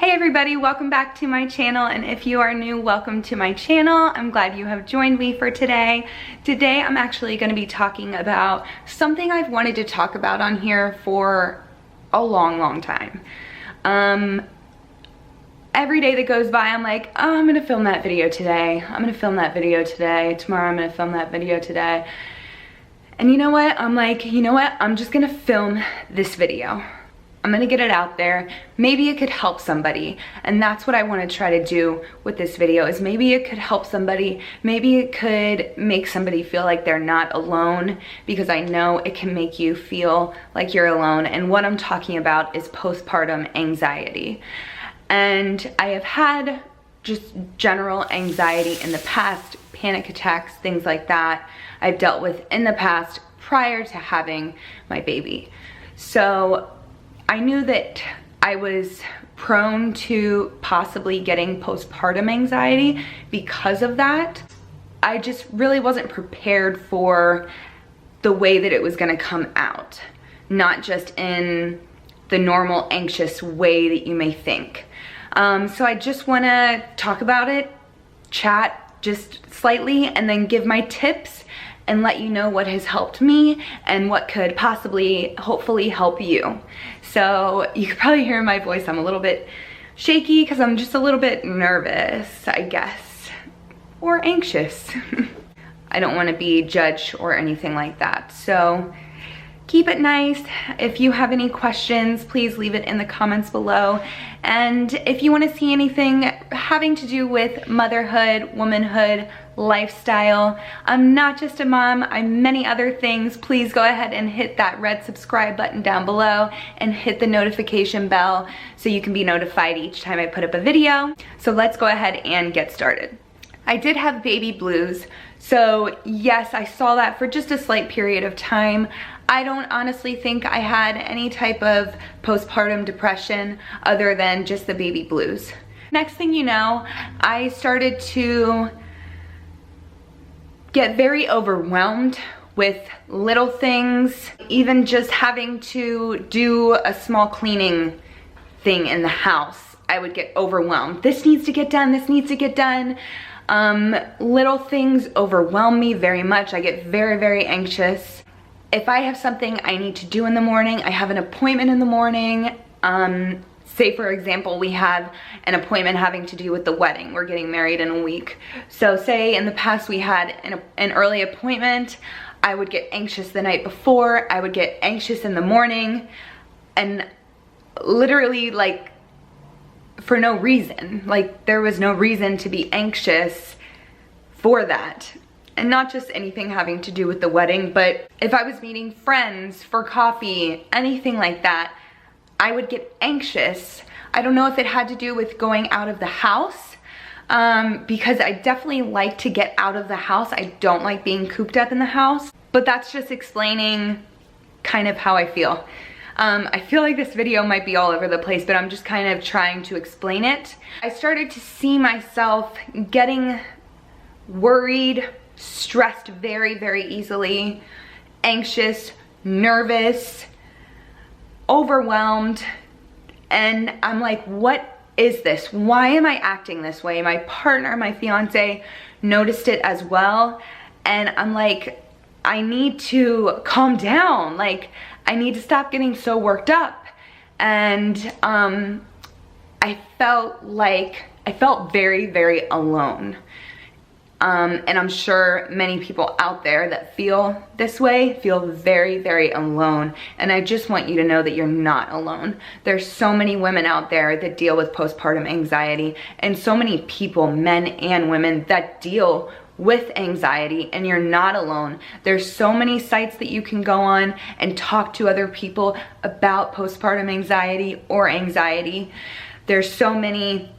Hey everybody, welcome back to my channel, and if you are new, welcome to my channel. I'm glad you have joined me for today. Today I'm actually going to be talking about something I've wanted to talk about on here for a long time. Every day that goes by I'm like, oh, I'm gonna film that video today, I'm gonna film that video today, tomorrow I'm gonna film that video today. And you know what, I'm like, you know what, I'm just gonna film this video. I'm gonna get it out there. Maybe it could help somebody. And that's what I wanna try to do with this video, is maybe it could help somebody. Maybe it could make somebody feel like they're not alone, because I know it can make you feel like you're alone. And what I'm talking about is postpartum anxiety. And I have had just general anxiety in the past, panic attacks, things like that. I've dealt with in the past prior to having my baby. So I knew that I was prone to possibly getting postpartum anxiety because of that. I just really wasn't prepared for the way that it was gonna come out, not just in the normal anxious way that you may think. So I just wanna talk about it, chat just slightly, and then give my tips and let you know what has helped me and what could possibly, hopefully help you. So you could probably hear in my voice I'm a little bit shaky because I'm just a little bit nervous, I guess, or anxious. I don't want to be judged or anything like that. So keep it nice. If you have any questions, please leave it in the comments below. And if you want to see anything having to do with motherhood, womanhood, lifestyle, I'm not just a mom, I'm many other things, please go ahead and hit that red subscribe button down below and hit the notification bell so you can be notified each time I put up a video. So let's go ahead and get started. I did have baby blues, so yes, I saw that for just a slight period of time. I don't honestly think I had any type of postpartum depression other than just the baby blues. Next thing you know, I started to get very overwhelmed with little things, even just having to do a small cleaning thing in the house. I would get overwhelmed. This needs to get done, this needs to get done. Little things overwhelm me very much. I get very anxious. If I have something I need to do in the morning, I have an appointment in the morning, say for example, we have an appointment having to do with the wedding. We're getting married in a week. So say in the past we had an early appointment, I would get anxious the night before, I would get anxious in the morning, and literally like for no reason. Like there was no reason to be anxious for that. And not just anything having to do with the wedding, but if I was meeting friends for coffee, anything like that, I would get anxious. I don't know if it had to do with going out of the house, because I definitely like to get out of the house. I don't like being cooped up in the house, but that's just explaining kind of how I feel. I feel like this video might be all over the place, but I'm just kind of trying to explain it. I started to see myself getting worried, stressed very easily, anxious, nervous, overwhelmed, and I'm like, what is this? Why am I acting this way? My partner, my fiance, noticed it as well, and I'm like, I need to calm down. Like, I need to stop getting so worked up. And I felt very alone. And I'm sure many people out there that feel this way feel very alone. And I just want you to know that you're not alone. There's so many women out there that deal with postpartum anxiety, and so many people, men and women, that deal with anxiety, and you're not alone. There's so many sites that you can go on and talk to other people about postpartum anxiety or anxiety. There's so many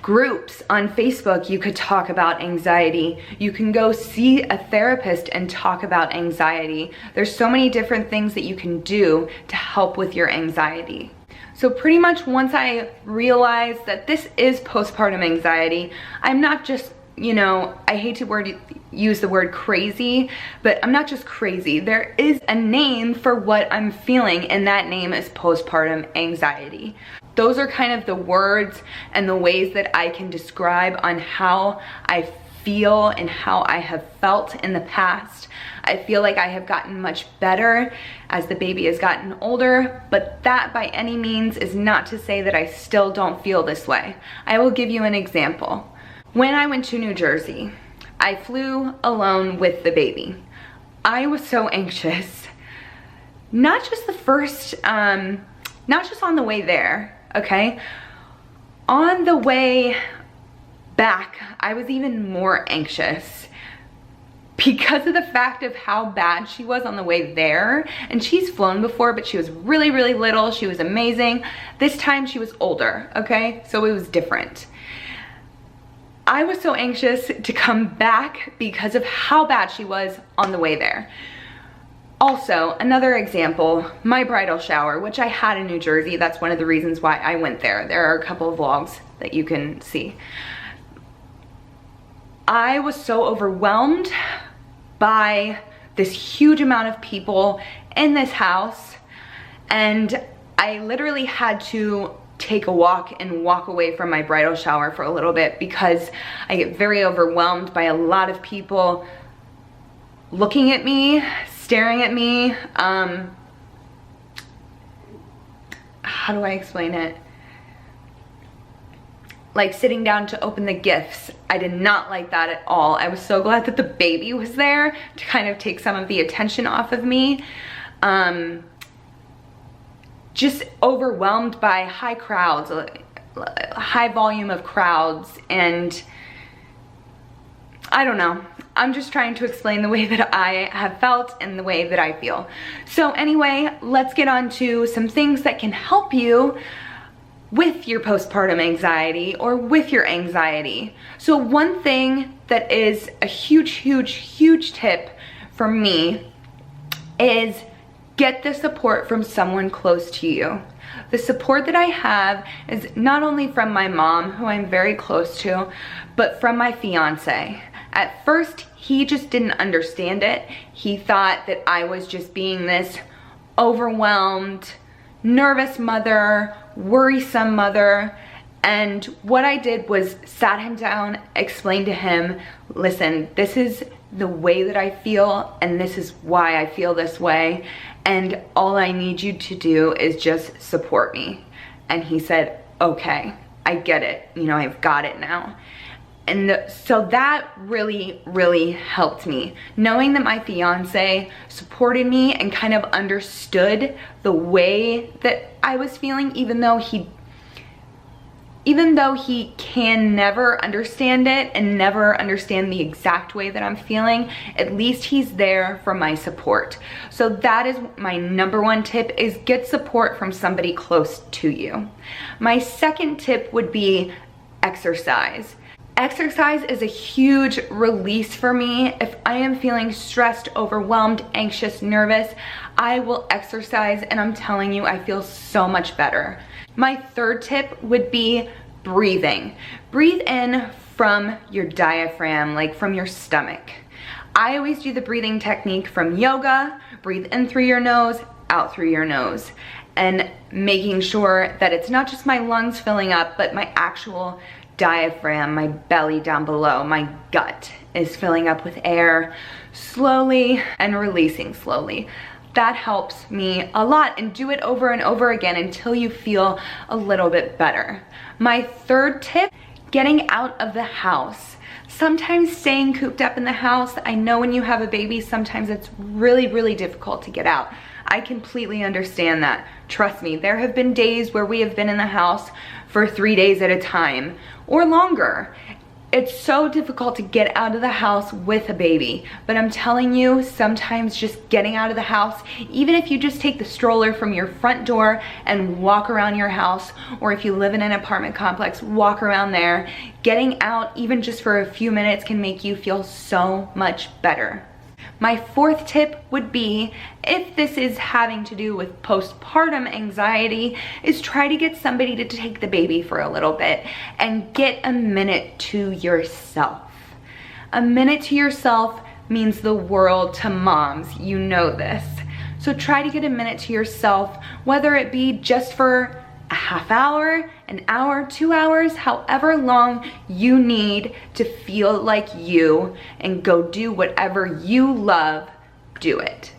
groups on Facebook you could talk about anxiety. You can go see a therapist and talk about anxiety. There's so many different things that you can do to help with your anxiety. So pretty much once I realized that this is postpartum anxiety, I'm not just, you know, I hate to use the word crazy, but I'm not just crazy. There is a name for what I'm feeling, and that name is postpartum anxiety. those are kind of the words and the ways that I can describe on how I feel and how I have felt in the past. I feel like I have gotten much better as the baby has gotten older, but that by any means is not to say that I still don't feel this way. I will give you an example. When I went to New Jersey, I flew alone with the baby. I was so anxious. Not just the first, not just on the way there, okay? On the way back, I was even more anxious because of the fact of how bad she was on the way there. And she's flown before, but she was really, really little. She was amazing. This time she was older, okay? So it was different. I was so anxious to come back because of how bad she was on the way there. Also, another example, my bridal shower, which I had in New Jersey. That's one of the reasons why I went there. There are a couple of vlogs that you can see. I was so overwhelmed by this huge amount of people in this house, and I literally had to take a walk and walk away from my bridal shower for a little bit because I get very overwhelmed by a lot of people looking at me, staring at me. How do I explain it? Like sitting down to open the gifts. I did not like that at all. I was so glad that the baby was there to kind of take some of the attention off of me. Just overwhelmed by high crowds, high volume of crowds, and I don't know. I'm just trying to explain the way that I have felt and the way that I feel. So anyway, let's get on to some things that can help you with your postpartum anxiety or with your anxiety. So one thing that is a huge tip for me is get the support from someone close to you. The support that I have is not only from my mom, who I'm very close to, but from my fiance. At first, he just didn't understand it. He thought that I was just being this overwhelmed, nervous mother, worrisome mother. And what I did was sat him down, explained to him, listen, this is the way that I feel and this is why I feel this way. And all I need you to do is just support me. And he said, okay, I get it. You know, I've got it now. And so that really helped me. Knowing that my fiance supported me and kind of understood the way that I was feeling, even though he can never understand it and never understand the exact way that I'm feeling, at least he's there for my support. So that is my #1 tip, is get support from somebody close to you. My second tip would be exercise. Exercise is a huge release for me. If I am feeling stressed, overwhelmed, anxious, nervous, I will exercise, and I'm telling you, I feel so much better. My third tip would be breathing. Breathe in from your diaphragm, like from your stomach. I always do the breathing technique from yoga. Breathe in through your nose, out through your nose, and making sure that it's not just my lungs filling up, but my actual diaphragm, my belly down below, my gut is filling up with air slowly and releasing slowly. That helps me a lot, and do it over and over again until you feel a little bit better. My third tip, getting out of the house. Sometimes staying cooped up in the house, I know when you have a baby, sometimes it's really difficult to get out. I completely understand that. Trust me, there have been days where we have been in the house for 3 days at a time or longer. It's so difficult to get out of the house with a baby, but I'm telling you, sometimes just getting out of the house, even if you just take the stroller from your front door and walk around your house, or if you live in an apartment complex, walk around there, getting out even just for a few minutes can make you feel so much better. My fourth tip would be, if this is having to do with postpartum anxiety, is try to get somebody to take the baby for a little bit and get a minute to yourself. A minute to yourself means the world to moms, you know this. So try to get a minute to yourself, whether it be just for a half hour, an hour, 2 hours, however long you need to feel like you and go do whatever you love, do it.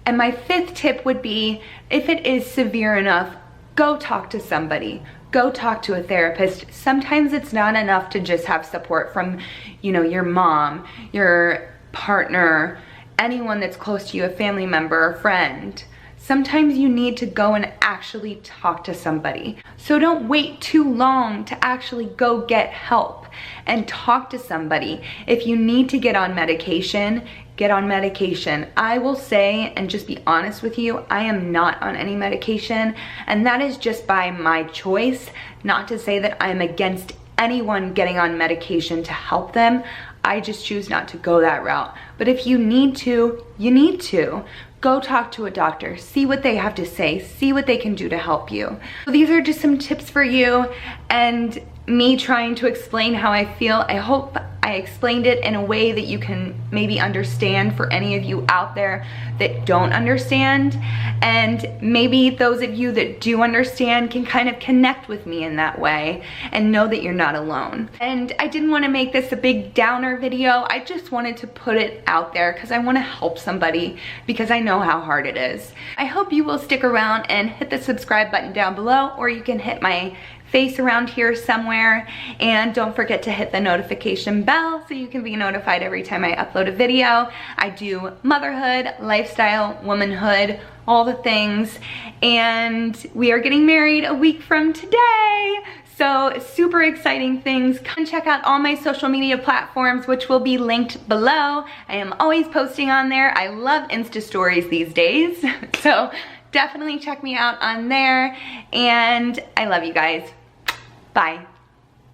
And my 5th tip would be, if it is severe enough, go talk to somebody. Go talk to a therapist. Sometimes it's not enough to just have support from, you know, your mom, your partner, anyone that's close to you, a family member, a friend. Sometimes you need to go and actually talk to somebody. So don't wait too long to actually go get help and talk to somebody. If you need to get on medication, get on medication. I will say, and just be honest with you, I am not on any medication, and that is just by my choice. Not to say that I am against anyone getting on medication to help them. I just choose not to go that route. But if you need to, you need to. Go talk to a doctor, see what they have to say, see what they can do to help you. So these are just some tips for you and me trying to explain how I feel. I hope I explained it in a way that you can maybe understand for any of you out there that don't understand. And maybe those of you that do understand can kind of connect with me in that way and know that you're not alone. And I didn't want to make this a big downer video. I just wanted to put it out there because I want to help somebody, because I know how hard it is. I hope you will stick around and hit the subscribe button down below, or you can hit my face around here somewhere, and don't forget to hit the notification bell so you can be notified every time I upload a video. I do motherhood, lifestyle, womanhood, all the things, and we are getting married a week from today. So super exciting things. Come and check out all my social media platforms, which will be linked below. I am always posting on there. I love Insta stories these days. So definitely check me out on there. And I love you guys. Bye.